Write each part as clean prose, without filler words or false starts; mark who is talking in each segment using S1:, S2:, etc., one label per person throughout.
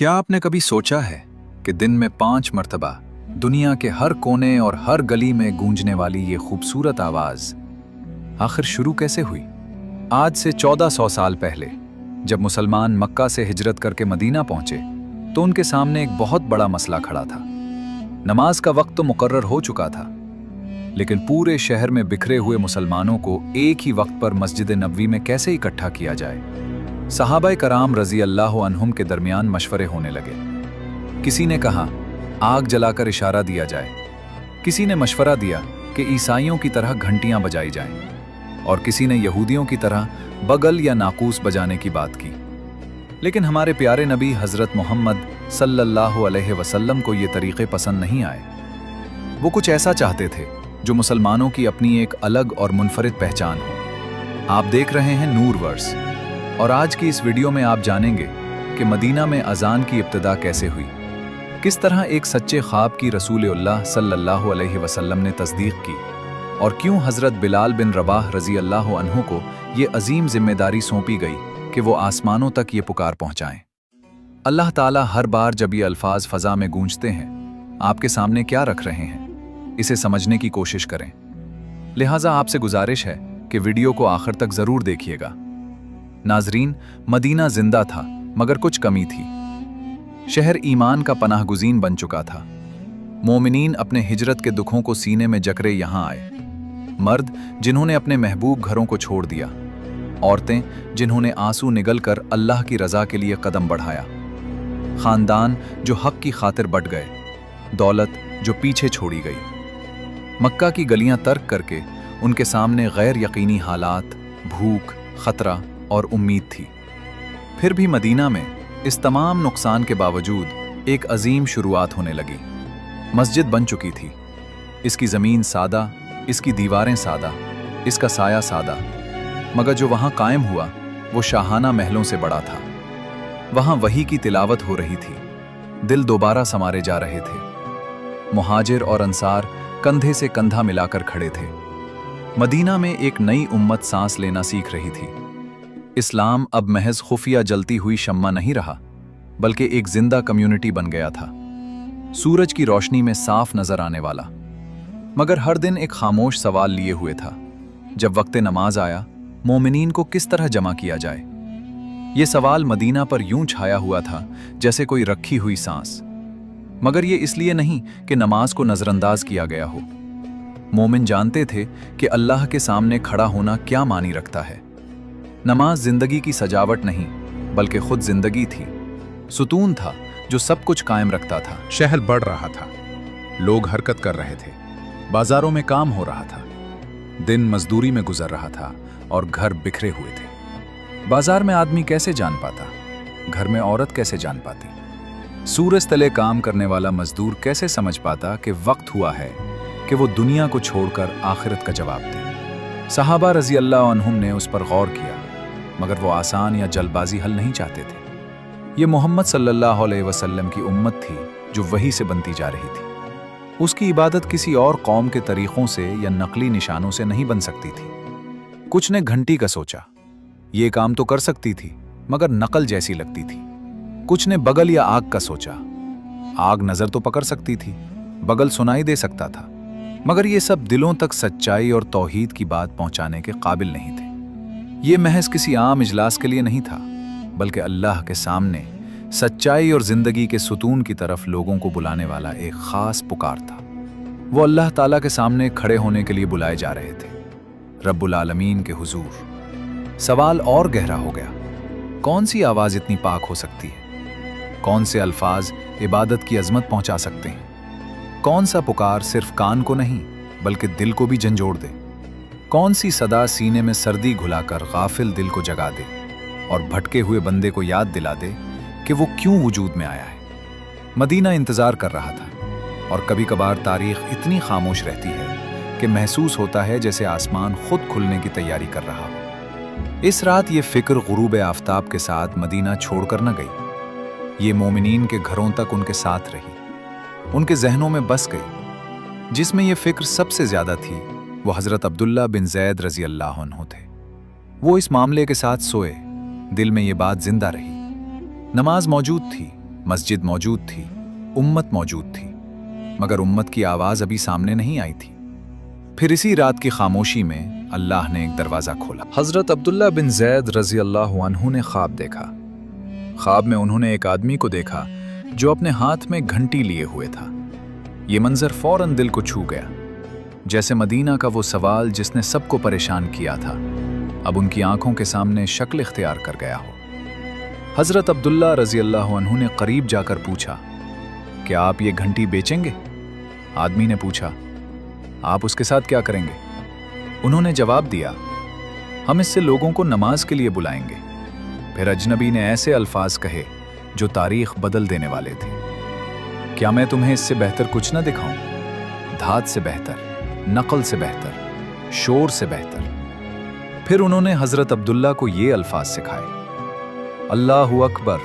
S1: क्या आपने कभी सोचा है कि दिन में 5 मर्तबा दुनिया के हर कोने और हर गली में गूंजने वाली ये खूबसूरत आवाज आखिर शुरू कैसे हुई? आज से 1400 साल पहले जब मुसलमान मक्का से हिजरत करके मदीना पहुंचे तो उनके सामने एक बहुत बड़ा मसला खड़ा था। नमाज का वक्त तो मुकर्रर हो चुका था, लेकिन पूरे शहर में बिखरे हुए मुसलमानों को एक ही वक्त पर मस्जिद नबवी में कैसे इकट्ठा किया जाए। सहाबाए कराम रजी अल्लाह अन्हुम के दरमियान मशवरे होने लगे। किसी ने कहा आग जलाकर इशारा दिया जाए, किसी ने मशवरा दिया कि ईसाइयों की तरह घंटियां बजाई जाएं, और किसी ने यहूदियों की तरह बगल या नाकूस बजाने की बात की। लेकिन हमारे प्यारे नबी हज़रत मोहम्मद सल्लल्लाहु अलैहि वसल्लम को ये तरीक़े पसंद नहीं आए। वो कुछ ऐसा चाहते थे जो मुसलमानों की अपनी एक अलग और मुनफरिद पहचान हो। आप देख रहे हैं नूर वर्स, और आज की इस वीडियो में आप जानेंगे कि मदीना में अजान की इब्तिदा कैसे हुई, किस तरह एक सच्चे ख्वाब की रसूलुल्लाह सल्लल्लाहु अलैहि वसल्लम ने तस्दीक की, और क्यों हज़रत बिलाल बिन रबाह रज़ी अल्लाह अन्हु को ये अजीम जिम्मेदारी सौंपी गई कि वो आसमानों तक ये पुकार पहुंचाएं। अल्लाह ताला हर बार जब ये अल्फाज फ़ज़ा में गूंजते हैं आपके सामने क्या रख रहे हैं, इसे समझने की कोशिश करें। लिहाजा आपसे गुजारिश है कि वीडियो को आखिर तक ज़रूर देखिएगा। नाजरीन, मदीना जिंदा था मगर कुछ कमी थी। शहर ईमान का पनाहगुज़ीन बन चुका था। मोमिनीन अपने हिजरत के दुखों को सीने में जकरे यहाँ आए। मर्द जिन्होंने अपने महबूब घरों को छोड़ दिया, औरतें जिन्होंने आंसू निगल कर अल्लाह की रज़ा के लिए कदम बढ़ाया, ख़ानदान जो हक़ की खातिर बट गए, दौलत जो पीछे छोड़ी गई। मक्का की गलियां तर्क करके उनके सामने गैर यकीनी हालात, भूख, ख़तरा और उम्मीद थी। फिर भी मदीना में इस तमाम नुकसान के बावजूद एक अजीम शुरुआत होने लगी। मस्जिद बन चुकी थी। इसकी ज़मीन सादा, इसकी दीवारें सादा, इसका साया सादा, मगर जो वहाँ कायम हुआ वो शाहाना महलों से बड़ा था। वहाँ वही की तिलावत हो रही थी, दिल दोबारा समारे जा रहे थे। मुहाजिर और अंसार कंधे से कंधा मिलाकर खड़े थे। मदीना में एक नई उम्मत सांस लेना सीख रही थी। इस्लाम अब महज खुफिया जलती हुई शम्मा नहीं रहा, बल्कि एक जिंदा कम्युनिटी बन गया था, सूरज की रोशनी में साफ नजर आने वाला। मगर हर दिन एक खामोश सवाल लिए हुए था। जब वक्त नमाज आया, मोमिनीन को किस तरह जमा किया जाए? ये सवाल मदीना पर यूं छाया हुआ था जैसे कोई रखी हुई सांस। मगर ये इसलिए नहीं कि नमाज को नजरअंदाज किया गया हो। मोमिन जानते थे कि अल्लाह के सामने खड़ा होना क्या मानी रखता है। नमाज जिंदगी की सजावट नहीं, बल्कि खुद जिंदगी थी। सुतून था जो सब कुछ कायम रखता था।
S2: शहर बढ़ रहा था, लोग हरकत कर रहे थे, बाजारों में काम हो रहा था, दिन मजदूरी में गुजर रहा था और घर बिखरे हुए थे।
S1: बाजार में आदमी कैसे जान पाता, घर में औरत कैसे जान पाती, सूरज तले काम करने वाला मजदूर कैसे समझ पाता कि वक्त हुआ है कि वो दुनिया को छोड़कर आखिरत का जवाब दे। सहाबा रजी अल्लाह अन्हुम ने उस पर गौर किया, मगर वो आसान या जल्दबाजी हल नहीं चाहते थे। ये मोहम्मद सल्लल्लाहु अलैहि वसल्लम की उम्मत थी जो वही से बनती जा रही थी। उसकी इबादत किसी और कौम के तरीक़ों से या नकली निशानों से नहीं बन सकती थी। कुछ ने घंटी का सोचा, ये काम तो कर सकती थी मगर नकल जैसी लगती थी। कुछ ने बगल या आग का सोचा, आग नज़र तो पकड़ सकती थी, बगल सुनाई दे सकता था, मगर ये सब दिलों तक सच्चाई और तौहीद की बात पहुंचाने के काबिल नहीं थे। ये महज किसी आम इजलास के लिए नहीं था, बल्कि अल्लाह के सामने सच्चाई और जिंदगी के सुतून की तरफ लोगों को बुलाने वाला एक खास पुकार था। वो अल्लाह ताला के सामने खड़े होने के लिए बुलाए जा रहे थे, रब्बुल आलमीन के हुजूर। सवाल और गहरा हो गया, कौन सी आवाज़ इतनी पाक हो सकती है? कौन से अल्फाज इबादत की अजमत पहुंचा सकते हैं? कौन सा पुकार सिर्फ कान को नहीं बल्कि दिल को भी झंझोड़ दे? कौन सी सदा सीने में सर्दी घुलाकर गाफिल दिल को जगा दे और भटके हुए बंदे को याद दिला दे कि वो क्यों वजूद में आया है? मदीना इंतजार कर रहा था, और कभी कभार तारीख इतनी खामोश रहती है कि महसूस होता है जैसे आसमान खुद खुलने की तैयारी कर रहा हो। इस रात ये फिक्र गुरूब आफ्ताब के साथ मदीना छोड़कर न गई। ये मोमिनीन के घरों तक उनके साथ रही, उनके जहनों में बस गई। जिसमें ये फिक्र सबसे ज्यादा थी वो हज़रत अब्दुल्ला बिन ज़ैद रज़ी अल्लाह अन्हु थे। वो इस मामले के साथ सोए, दिल में ये बात जिंदा रही। नमाज मौजूद थी मस्जिद मौजूद थी, उम्मत मौजूद थी, मगर उम्मत की आवाज़ अभी सामने नहीं आई थी। फिर इसी रात की खामोशी में अल्लाह ने एक दरवाज़ा खोला। हज़रत अब्दुल्ला बिन ज़ैद रज़ी अल्लाह अन्हु ने ख्वाब देखा। ख्वाब में उन्होंने एक आदमी को देखा जो अपने हाथ में घंटी लिए हुए था। ये मंजर फौरन दिल को छू गया, जैसे मदीना का वो सवाल जिसने सबको परेशान किया था अब उनकी आंखों के सामने शक्ल इख्तियार कर गया हो। हज़रत अब्दुल्ला रज़ी अल्लाह अन्हु ने करीब जाकर पूछा, क्या आप ये घंटी बेचेंगे? आदमी ने पूछा, आप उसके साथ क्या करेंगे? उन्होंने जवाब दिया, हम इससे लोगों को नमाज के लिए बुलाएंगे। फिर अजनबी ने ऐसे अल्फाज कहे जो तारीख बदल देने वाले थे, क्या मैं तुम्हें इससे बेहतर कुछ न दिखाऊं? धात से बेहतर, नकल से बेहतर, शोर से बेहतर। फिर उन्होंने हज़रत अब्दुल्ला को ये अल्फाज सिखाए, अल्लाहु अकबर,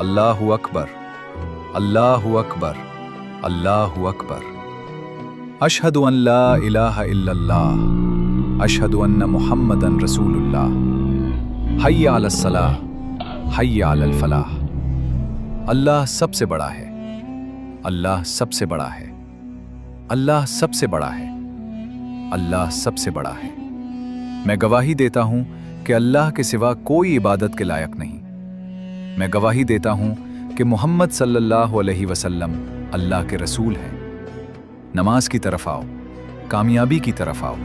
S1: अल्लाहु अकबर, अल्लाहु अकबर, अल्लाहु अकबर, अशहदु अन ला इलाहा इल्लल्लाह, अशहदु अन्न मुहम्मदन रसूलुल्लाह, हय्या अलस सलाह, हय्या अलल फलाह। अल्लाह सबसे बड़ा है, अल्लाह सबसे बड़ा है, अल्लाह सबसे बड़ा है, अल्लाह सबसे बड़ा है। मैं गवाही देता हूं कि अल्लाह के सिवा कोई इबादत के लायक नहीं। मैं गवाही देता हूं कि मोहम्मद सल्लल्लाहु अलैहि वसल्लम अल्लाह के रसूल हैं। नमाज की तरफ आओ, कामयाबी की तरफ आओ।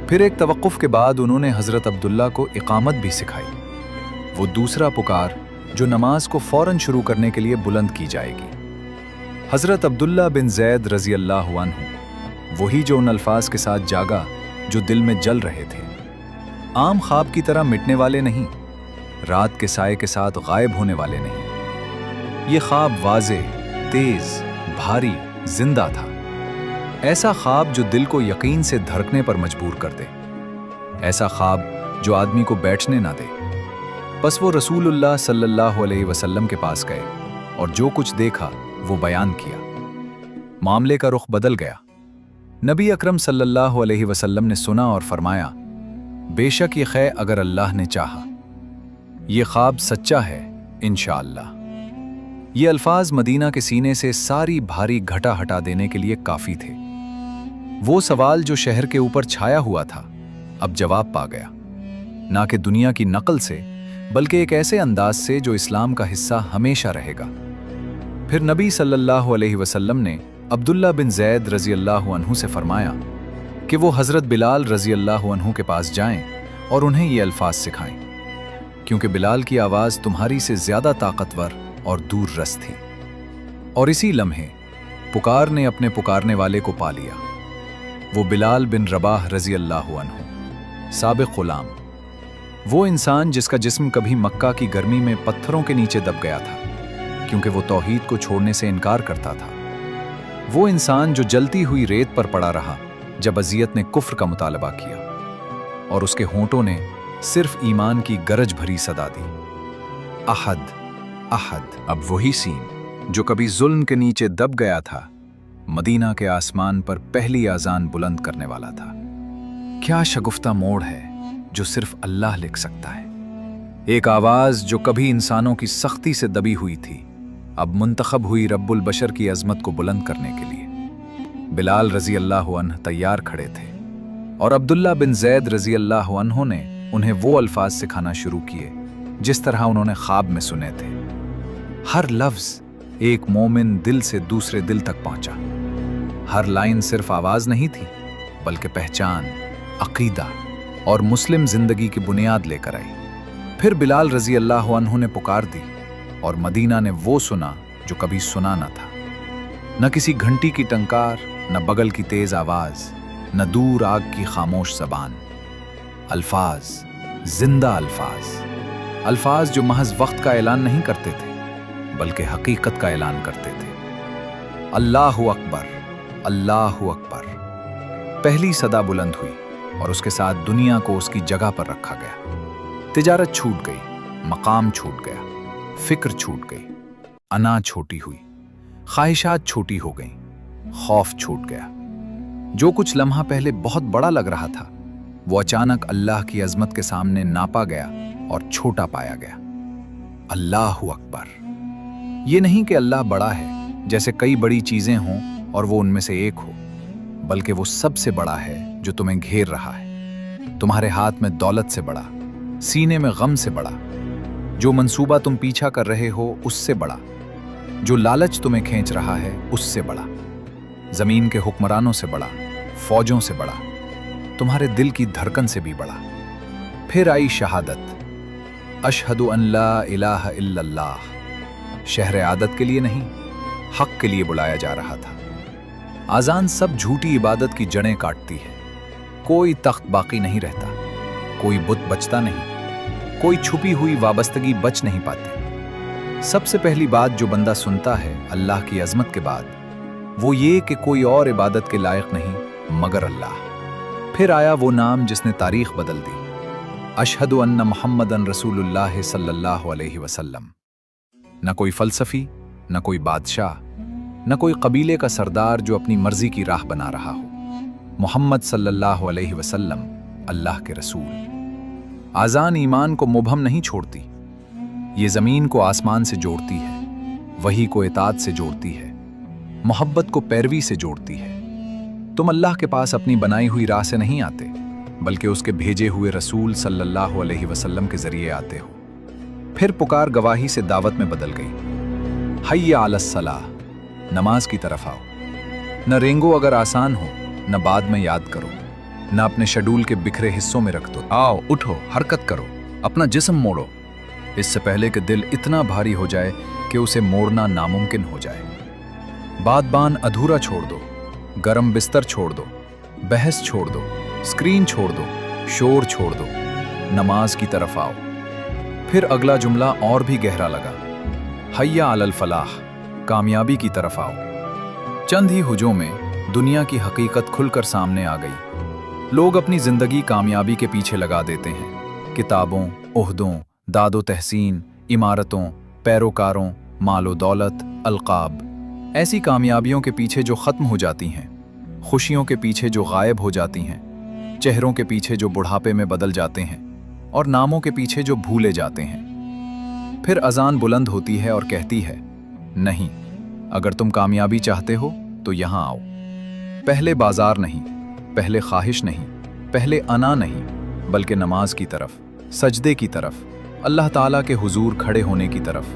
S1: फिर एक तवक्कुफ के बाद उन्होंने हज़रत अब्दुल्ला को इकामत भी सिखाई, वो दूसरा पुकार जो नमाज को फौरन शुरू करने के लिए बुलंद की जाएगी। हज़रत अब्दुल्ला बिन ज़ैद रज़ी अल्लाह अन्हु वही जो उन अल्फाज के साथ जागा जो दिल में जल रहे थे, आम ख्वाब की तरह मिटने वाले नहीं, रात के साए के साथ गायब होने वाले नहीं। ये ख्वाब वाज़े, तेज, भारी, जिंदा था। ऐसा ख्वाब जो दिल को यकीन से धड़कने पर मजबूर कर दे, ऐसा ख्वाब जो आदमी को बैठने ना दे। बस वो रसूलुल्लाह सल्लल्लाहु अलैहि वसल्लम के पास गए और जो कुछ देखा वो बयान किया। मामले का रुख बदल गया। नबी अकरम सल्लल्लाहु अलैहि वसल्लम ने सुना और फरमाया, बेशक ये खैर अगर अल्लाह ने चाहा, ये ख्वाब सच्चा है इंशाअल्लाह। ये अल्फाज मदीना के सीने से सारी भारी घटा हटा देने के लिए काफी थे। वो सवाल जो शहर के ऊपर छाया हुआ था अब जवाब पा गया, ना कि दुनिया की नकल से बल्कि एक ऐसे अंदाज से जो इस्लाम का हिस्सा हमेशा रहेगा। फिर नबी सल्लल्लाहु अलैहि वसल्लम ने अब्दुल्ला बिन ज़ैद रज़ी अल्लाह अन्हु से फरमाया कि वो हज़रत बिलाल रज़ी अल्लाह अन्हु के पास जाएं और उन्हें ये अल्फाज सिखाएं, क्योंकि बिलाल की आवाज़ तुम्हारी से ज़्यादा ताकतवर और दूर रस थी। और इसी लम्हे पुकार ने अपने पुकारने वाले को पा लिया। वो बिलाल बिन रबाह रज़ी अल्लाह अन्हु, साबिक़ ग़ुलाम, वो इंसान जिसका जिस्म कभी मक्का की गर्मी में पत्थरों के नीचे दब गया था क्योंकि वो तौहीद को छोड़ने से इनकार करता था। वो इंसान जो जलती हुई रेत पर पड़ा रहा जब अज़ियत ने कुफ्र का मुतालबा किया और उसके होंठों ने सिर्फ ईमान की गरज भरी सदा दी, अहद अहद। अब वही सीन जो कभी जुल्म के नीचे दब गया था, मदीना के आसमान पर पहली आज़ान बुलंद करने वाला था। क्या शगुफ्ता मोड़ है जो सिर्फ अल्लाह लिख सकता है। एक आवाज़ जो कभी इंसानों की सख्ती से दबी हुई थी अब मुंतखब हुई रब्बुल बशर की अजमत को बुलंद करने के लिए। बिलाल रज़ी अल्लाह अन्हु तैयार खड़े थे और अब्दुल्ला बिन ज़ैद रज़ी अल्लाह अन्हु ने उन्हें वो अल्फाज सिखाना शुरू किए जिस तरह उन्होंने ख्वाब में सुने थे। हर लफ्ज़ एक मोमिन दिल से दूसरे दिल तक पहुंचा। हर लाइन सिर्फ आवाज़ नहीं थी बल्कि पहचान, अकीदा और मुस्लिम जिंदगी की बुनियाद लेकर आई। फिर बिलाल रज़ी अल्लाह अन्हु ने पुकार दी और मदीना ने वो सुना जो कभी सुना न था। न किसी घंटी की टंकार, न बगल की तेज आवाज़, न दूर आग की खामोश ज़बान। अल्फाज, जिंदा अल्फाज, अल्फाज जो महज वक्त का ऐलान नहीं करते थे बल्कि हकीकत का ऐलान करते थे। अल्लाहु अकबर, अल्लाहु अकबर। पहली सदा बुलंद हुई और उसके साथ दुनिया को उसकी जगह पर रखा गया। तिजारत छूट गई, मकाम छूट गया, फिक्र छूट गई, अना छोटी हुई, ख्वाहिशात छोटी हो गईं, खौफ छूट गया। जो कुछ लम्हा पहले बहुत बड़ा लग रहा था वो अचानक अल्लाह की अजमत के सामने नापा गया और छोटा पाया गया। अल्लाहु अकबर, ये नहीं कि अल्लाह बड़ा है, जैसे कई बड़ी चीजें हों और वो उनमें से एक हो, बल्कि वो सबसे बड़ा है जो तुम्हें घेर रहा है, तुम्हारे हाथ में दौलत से बड़ा, सीने में गम से बड़ा, जो मंसूबा तुम पीछा कर रहे हो उससे बड़ा, जो लालच तुम्हें खींच रहा है उससे बड़ा, जमीन के हुक्मरानों से बड़ा, फौजों से बड़ा, तुम्हारे दिल की धड़कन से भी बड़ा। फिर आई शहादत, अशहदु अन ला इलाहा इल्लल्लाह। शहर आदत के लिए नहीं, हक के लिए बुलाया जा रहा था। आजान सब झूठी इबादत की जड़ें काटती है। कोई तख्त बाकी नहीं रहता, कोई बुत बचता नहीं, कोई छुपी हुई वाबस्तगी बच नहीं पाती। सबसे पहली बात जो बंदा सुनता है अल्लाह की अजमत के बाद, वो ये कि कोई और इबादत के लायक नहीं मगर अल्लाह। फिर आया वो नाम जिसने तारीख बदल दी, अशहदु अन्ना मुहम्मदन रसूलुल्लाह सल्लल्लाहु अलैहि वसल्लम। न कोई फलसफी, न कोई बादशाह, न कोई कबीले का सरदार जो अपनी मर्जी की राह बना रहा हो। मोहम्मद सल्लल्लाहु अलैहि वसल्लम अल्लाह के रसूल। आजान ईमान को मुबहम नहीं छोड़ती, ये ज़मीन को आसमान से जोड़ती है, वही को इताअत से जोड़ती है, मोहब्बत को पैरवी से जोड़ती है। तुम अल्लाह के पास अपनी बनाई हुई राह से नहीं आते, बल्कि उसके भेजे हुए रसूल सल्लल्लाहु अलैहि वसल्लम के जरिए आते हो। फिर पुकार गवाही से दावत में बदल गई, हय्या अलस सलाह, नमाज की तरफ आओ। न रेंगो अगर आसान हो, न बाद में याद करो, न अपने शेड्यूल के बिखरे हिस्सों में रख दो। आओ, उठो, हरकत करो, अपना जिस्म मोड़ो, इससे पहले कि दिल इतना भारी हो जाए कि उसे मोड़ना नामुमकिन हो जाए। बात बान अधूरा छोड़ दो, गरम बिस्तर छोड़ दो, बहस छोड़ दो, स्क्रीन छोड़ दो, शोर छोड़ दो, नमाज की तरफ आओ। फिर अगला जुमला और भी गहरा लगा, हय्या अलल फलाह, कामयाबी की तरफ आओ। चंद ही हुजों में दुनिया की हकीकत खुलकर सामने आ गई। लोग अपनी जिंदगी कामयाबी के पीछे लगा देते हैं, किताबों, ओहदों, दादो तहसीन, इमारतों, पैरोकारों, मालो दौलत, अलकाब। ऐसी कामयाबियों के पीछे जो खत्म हो जाती हैं, खुशियों के पीछे जो गायब हो जाती हैं, चेहरों के पीछे जो बुढ़ापे में बदल जाते हैं, और नामों के पीछे जो भूले जाते हैं। फिर अजान बुलंद होती है और कहती है, नहीं, अगर तुम कामयाबी चाहते हो तो यहां आओ। पहले बाजार नहीं, पहले ख्वाहिश नहीं, पहले अना नहीं, बल्कि नमाज की तरफ, सजदे की तरफ, अल्लाह ताला के हुजूर खड़े होने की तरफ,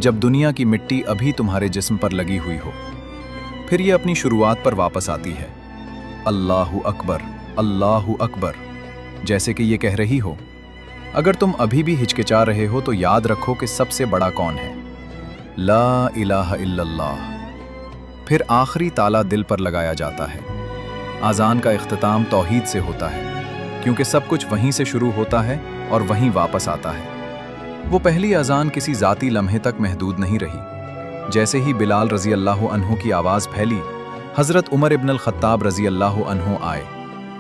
S1: जब दुनिया की मिट्टी अभी तुम्हारे जिस्म पर लगी हुई हो। फिर ये अपनी शुरुआत पर वापस आती है, अल्लाहु अकबर, अल्लाहु अकबर, जैसे कि ये कह रही हो, अगर तुम अभी भी हिचकिचा रहे हो तो याद रखो कि सबसे बड़ा कौन है, ला इलाहा इल्लल्लाह। फिर आखिरी ताला दिल पर लगाया जाता है। आज़ान का इख्तिताम तौहीद से होता है, क्योंकि सब कुछ वहीं से शुरू होता है और वहीं वापस आता है। वो पहली अज़ान किसी ज़ाती लम्हे तक महदूद नहीं रही। जैसे ही बिलाल रज़ी अल्लाह अन्हु की आवाज़ फैली, हज़रत उमर इब्न अल ख़त्ताब रज़ी अल्लाह अन्हु आए।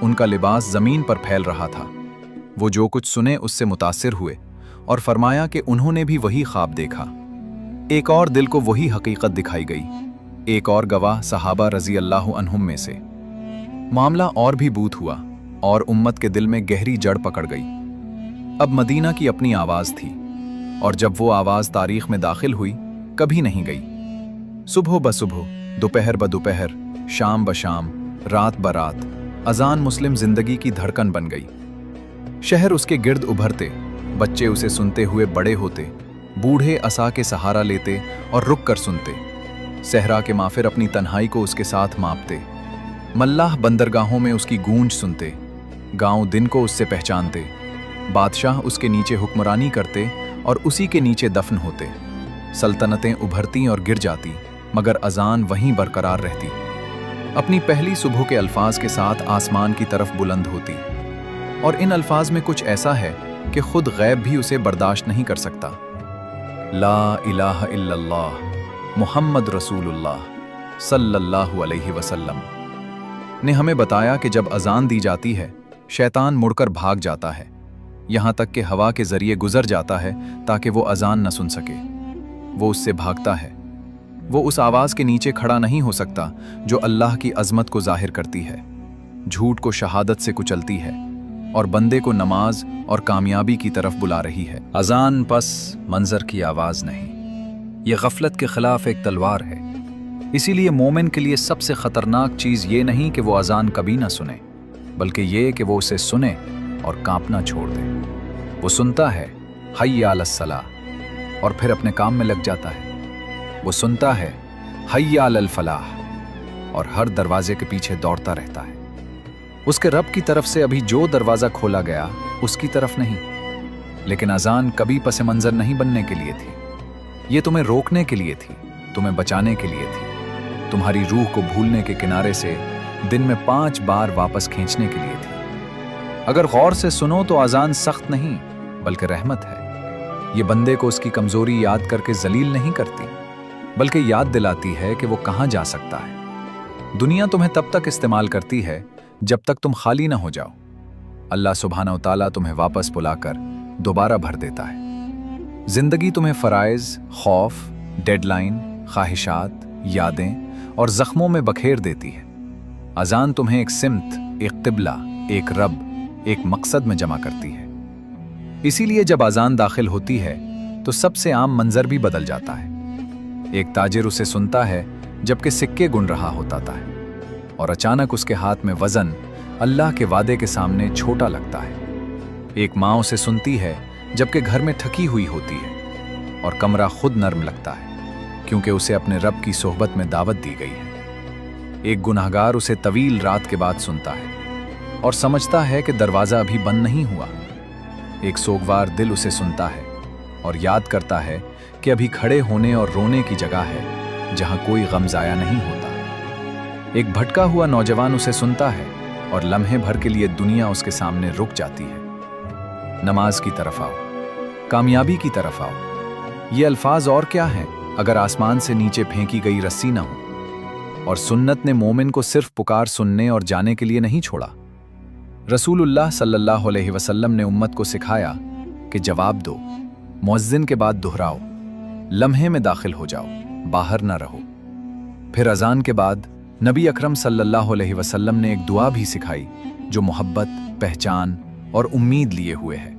S1: उनका लिबास ज़मीन पर फैल रहा था। वो जो कुछ सुने उससे मुतासिर हुए और फरमाया कि उन्होंने भी वही ख्वाब देखा। एक और दिल को वही हकीकत दिखाई गई, एक और गवाह सहाबा रज़ी अल्लाह अन्हुम में से। मामला और भी बूत हुआ और उम्मत के दिल में गहरी जड़ पकड़ गई। अब मदीना की अपनी आवाज़ थी, और जब वो आवाज़ तारीख में दाखिल हुई, कभी नहीं गई। सुबह ब सुबह, दोपहर ब दोपहर, शाम ब शाम, रात ब रात, अजान मुस्लिम जिंदगी की धड़कन बन गई। शहर उसके गिर्द उभरते, बच्चे उसे सुनते हुए बड़े होते, बूढ़े असा के सहारा लेते और रुक कर सुनते। सहरा के माफिर अपनी तन्हाई को उसके साथ मापते, मल्लाह बंदरगाहों में उसकी गूंज सुनते, गांव दिन को उससे पहचानते, बादशाह उसके नीचे हुक्मरानी करते और उसी के नीचे दफन होते। सल्तनतें उभरती और गिर जाती, मगर अजान वहीं बरकरार रहती। अपनी पहली सुबह के अल्फाज के साथ आसमान की तरफ बुलंद होती, और इन अल्फाज में कुछ ऐसा है कि खुद गैब भी उसे बर्दाश्त नहीं कर सकता। ला इलाहा इल्लल्लाह मुहम्मद रसूलुल्लाह सल्लल्लाहु अलैहि वसल्लम ने हमें बताया कि जब अजान दी जाती है, शैतान मुड़कर भाग जाता है, यहाँ तक कि हवा के जरिए गुजर जाता है ताकि वो अजान न सुन सके। वो उससे भागता है। वो उस आवाज़ के नीचे खड़ा नहीं हो सकता जो अल्लाह की अजमत को जाहिर करती है, झूठ को शहादत से कुचलती है और बंदे को नमाज और कामयाबी की तरफ बुला रही है। अजान बस मंजर की आवाज़ नहीं, یہ غفلت کے خلاف ایک تلوار ہے۔ اسی لیے مومن کے لیے سب سے خطرناک چیز یہ نہیں کہ وہ اذان کبھی نہ سنے، بلکہ یہ کہ وہ اسے سنے اور کانپنا چھوڑ دے۔ وہ سنتا ہے حی علی الصلاۃ اور پھر اپنے کام میں لگ جاتا ہے۔ وہ سنتا ہے حی علی الفلاح اور ہر دروازے کے پیچھے دوڑتا رہتا ہے۔ اس کے رب کی طرف سے ابھی جو دروازہ کھولا گیا اس کی طرف نہیں، لیکن اذان کبھی پس منظر نہیں بننے کے لیے تھی۔ یہ تمہیں روکنے کے لیے تھی، تمہیں بچانے کے لیے تھی، تمہاری روح کو بھولنے کے کنارے سے دن میں 5 بار واپس کھینچنے کے لیے تھی۔ اگر غور سے سنو تو اذان سخت نہیں بلکہ رحمت ہے۔ یہ بندے کو اس کی کمزوری یاد کر کے ذلیل نہیں کرتی، بلکہ یاد دلاتی ہے کہ وہ کہاں جا سکتا ہے۔ دنیا تمہیں تب تک استعمال کرتی ہے جب تک تم خالی نہ ہو جاؤ۔ اللہ سبحانہ و تعالیٰ تمہیں واپس بلا کر دوبارہ بھر دیتا ہے۔ زندگی تمہیں فرائض، خوف، ڈیڈ لائن، خواہشات، یادیں اور زخموں میں بکھیر دیتی ہے۔ اذان تمہیں ایک سمت، ایک قبلہ، ایک رب، ایک مقصد میں جمع کرتی ہے۔ اسی لیے جب اذان داخل ہوتی ہے تو سب سے عام منظر بھی بدل جاتا ہے۔ ایک تاجر اسے سنتا ہے جبکہ سکے گن رہا ہوتا ہے، اور اچانک اس کے ہاتھ میں وزن اللہ کے وعدے کے سامنے چھوٹا لگتا ہے۔ ایک ماں اسے سنتی ہے جبکہ گھر میں تھکی ہوئی ہوتی ہے، اور کمرہ خود نرم لگتا ہے کیونکہ اسے اپنے رب کی صحبت میں دعوت دی گئی ہے۔ ایک گنہگار اسے طویل رات کے بعد سنتا ہے اور سمجھتا ہے کہ دروازہ ابھی بند نہیں ہوا۔ ایک سوگوار دل اسے سنتا ہے اور یاد کرتا ہے کہ ابھی کھڑے ہونے اور رونے کی جگہ ہے جہاں کوئی غم ضائع نہیں ہوتا۔ ایک بھٹکا ہوا نوجوان اسے سنتا ہے اور لمحے بھر کے لیے دنیا اس کے سامنے رک جاتی ہے۔ نماز کی طرف آؤ، کامیابی کی طرف آؤ، یہ الفاظ اور کیا ہیں اگر آسمان سے نیچے پھینکی گئی رسی نہ ہو؟ اور سنت نے مومن کو صرف پکار سننے اور جانے کے لیے نہیں چھوڑا۔ رسول اللہ صلی اللہ علیہ وسلم نے امت کو سکھایا کہ جواب دو، مؤذن کے بعد دہراؤ، لمحے میں داخل ہو جاؤ، باہر نہ رہو۔ پھر اذان کے بعد نبی اکرم صلی اللہ علیہ وسلم نے ایک دعا بھی سکھائی جو محبت، پہچان اور امید لیے ہوئے ہے۔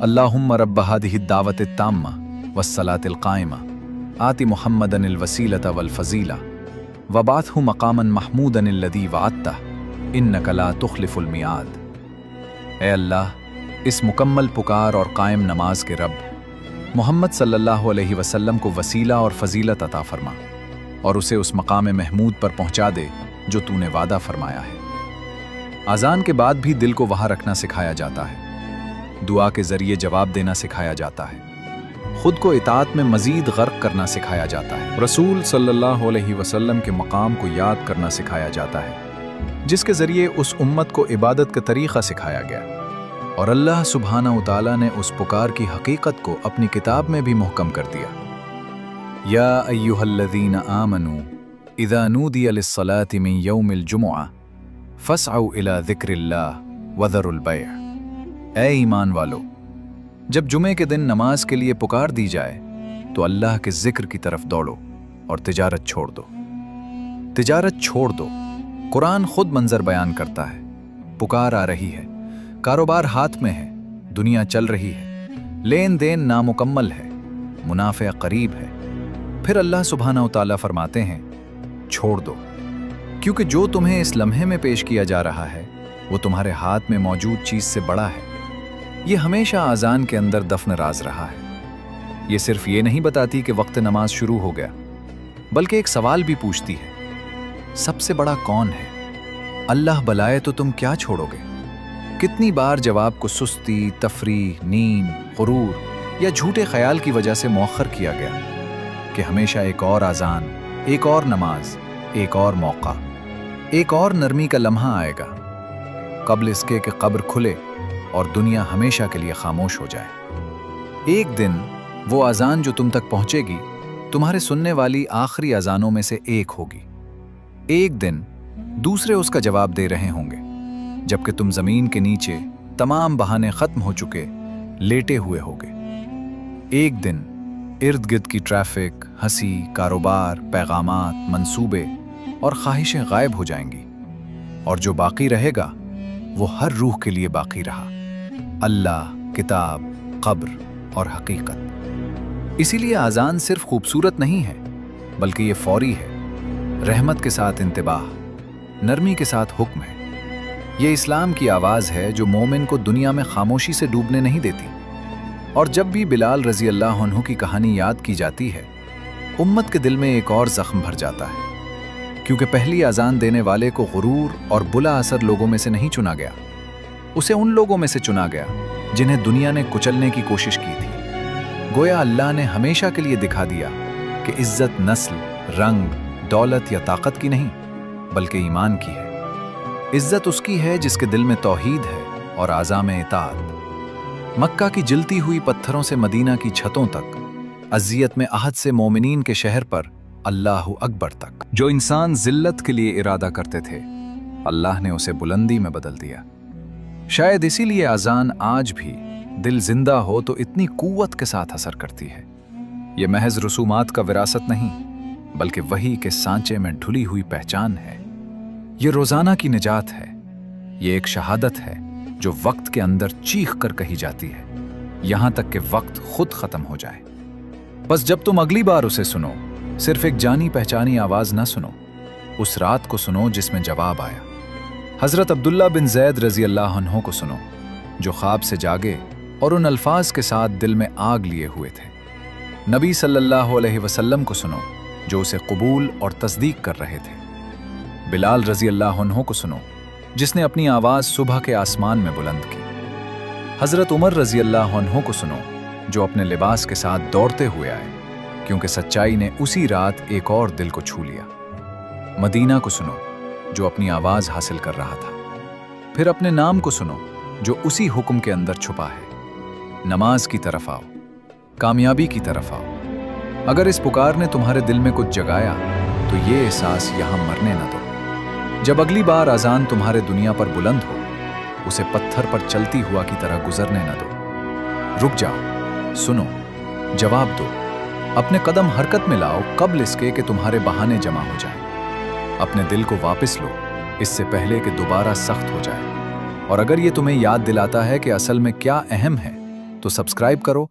S1: اللہم رب ہذہ الدعوۃ التامہ والصلاۃ القائمہ آت محمدا الوسیلۃ والفضیلہ وبعثہ مقاما محمودا الذی وعدتہ انک لا تخلف المیعاد۔ اے اللہ، اس مکمل پکار اور قائم نماز کے رب، محمد صلی اللہ علیہ وسلم کو وسیلہ اور فضیلت عطا فرما اور اسے اس مقام محمود پر پہنچا دے جو تو نے وعدہ فرمایا ہے۔ اذان کے بعد بھی دل کو وہاں رکھنا سکھایا جاتا ہے، دعا کے ذریعے جواب دینا سکھایا جاتا ہے، خود کو اطاعت میں مزید غرق کرنا سکھایا جاتا ہے، رسول صلی اللہ علیہ وسلم کے مقام کو یاد کرنا سکھایا جاتا ہے جس کے ذریعے اس امت کو عبادت کا طریقہ سکھایا گیا، اور اللہ سبحانہ و تعالیٰ نے اس پکار کی حقیقت کو اپنی کتاب میں بھی محکم کر دیا۔ یا ایہا الذین آمنوا اذا نودی للصلاة من یوم الجمعہ فاسعوا الی ذکر اللہ وذروا البیع۔ اے ایمان والو، جب جمعے کے دن نماز کے لیے پکار دی جائے تو اللہ کے ذکر کی طرف دوڑو اور تجارت چھوڑ دو۔ تجارت چھوڑ دو، قرآن خود منظر بیان کرتا ہے۔ پکار آ رہی ہے، کاروبار ہاتھ میں ہے، دنیا چل رہی ہے، لین دین نامکمل ہے، منافع قریب ہے، پھر اللہ سبحانہ و تعالیٰ فرماتے ہیں چھوڑ دو، کیونکہ جو تمہیں اس لمحے میں پیش کیا جا رہا ہے وہ تمہارے ہاتھ میں موجود چیز سے بڑا ہے۔ یہ ہمیشہ اذان کے اندر دفن راز رہا ہے۔ یہ صرف یہ نہیں بتاتی کہ وقت نماز شروع ہو گیا، بلکہ ایک سوال بھی پوچھتی ہے، سب سے بڑا کون ہے؟ اللہ بلائے تو تم کیا چھوڑو گے؟ کتنی بار جواب کو سستی، تفریح، نیند، غرور یا جھوٹے خیال کی وجہ سے مؤخر کیا گیا کہ ہمیشہ ایک اور اذان، ایک اور نماز، ایک اور موقع، ایک اور نرمی کا لمحہ آئے گا، قبل اس کے کہ قبر کھلے اور دنیا ہمیشہ کے لیے خاموش ہو جائے۔ ایک دن وہ اذان جو تم تک پہنچے گی تمہارے سننے والی آخری اذانوں میں سے ایک ہوگی۔ ایک دن دوسرے اس کا جواب دے رہے ہوں گے، جبکہ تم زمین کے نیچے تمام بہانے ختم ہو چکے لیٹے ہوئے ہوگے۔ ایک دن ارد گرد کی ٹریفک، ہنسی، کاروبار، پیغامات، منصوبے اور خواہشیں غائب ہو جائیں گی، اور جو باقی رہے گا وہ ہر روح کے لیے باقی رہا، اللہ، کتاب، قبر اور حقیقت۔ इसीलिए आज़ान सिर्फ खूबसूरत नहीं है, बल्कि ये फौरी है, रहमत के साथ इंतबाह, नरमी के साथ हुक्म है। ये इस्लाम की आवाज़ है जो मोमिन को दुनिया में खामोशी से डूबने नहीं देती। और जब भी बिलाल रज़ी अल्लाह अन्हु की कहानी याद की जाती है, उम्मत के दिल में एक और ज़ख्म भर जाता है, क्योंकि पहली अजान देने वाले को गुरूर और बुला असर लोगों में से नहीं चुना गया, उसे उन लोगों में से चुना गया जिन्हें दुनिया ने कुचलने की कोशिश की थी। गोया अल्लाह ने हमेशा के लिए दिखा दिया कि इज्जत नस्ल, रंग, दौलत या ताकत की नहीं, बल्कि ईमान की है। इज्जत उसकी है जिसके दिल में तौहीद है और आज़ा में इताअत। मक्का की जलती हुई पत्थरों से मदीना की छतों तक, अज़ियत में आहद से मोमिनीन के शहर पर अल्लाहु अकबर तक, जो इंसान जिल्लत के लिए इरादा करते थे, अल्लाह ने उसे बुलंदी में बदल दिया। शायद इसीलिए अजान आज भी दिल जिंदा हो तो इतनी कुव्वत के साथ असर करती है। ये महज रसूमात का विरासत नहीं, बल्कि वही के सांचे में ढुली हुई पहचान है। ये रोजाना की निजात है। ये एक शहादत है जो वक्त के अंदर चीख कर कही जाती है, यहां तक कि वक्त खुद खत्म हो जाए। बस जब तुम अगली बार उसे सुनो, सिर्फ एक जानी पहचानी आवाज ना सुनो, उस रात को सुनो जिसमें जवाब आया। हजरत अब्दुल्ला बिन जैद रजी अल्लाह अन्हो को सुनो, जो ख्वाब से जागे और उन अल्फाज के साथ दिल में आग लिए हुए थे। नबी सल्लल्लाहु अलैहि वसल्लम को सुनो, जो उसे कबूल और तस्दीक कर रहे थे। बिलाल रजी अल्लाह अन्हो को सुनो, जिसने अपनी आवाज़ सुबह के आसमान में बुलंद की। हजरत उमर रजी अल्लाह अन्हो को सुनो, जो अपने लिबास के साथ दौड़ते हुए आए, क्योंकि सच्चाई ने उसी रात एक और दिल को छू लिया। मदीना को सुनो, जो अपनी आवाज़ हासिल कर रहा था। फिर अपने नाम को सुनो, जो उसी हुक्म के अंदर छुपा है। नमाज की तरफ आओ, कामयाबी की तरफ आओ। अगर इस पुकार ने तुम्हारे दिल में कुछ जगाया, तो ये एहसास यहां मरने न दो। जब अगली बार अजान तुम्हारे दुनिया पर बुलंद हो, उसे पत्थर पर चलती हुआ की तरह गुजरने न दो। रुक जाओ, सुनो, जवाब दो, अपने कदम हरकत में लाओ कब्ल इसके कि तुम्हारे बहाने जमा हो जाएं। अपने दिल को वापस लो, इससे पहले कि दोबारा सख्त हो जाए। और अगर ये तुम्हें याद दिलाता है कि असल में क्या अहम है, तो सब्सक्राइब करो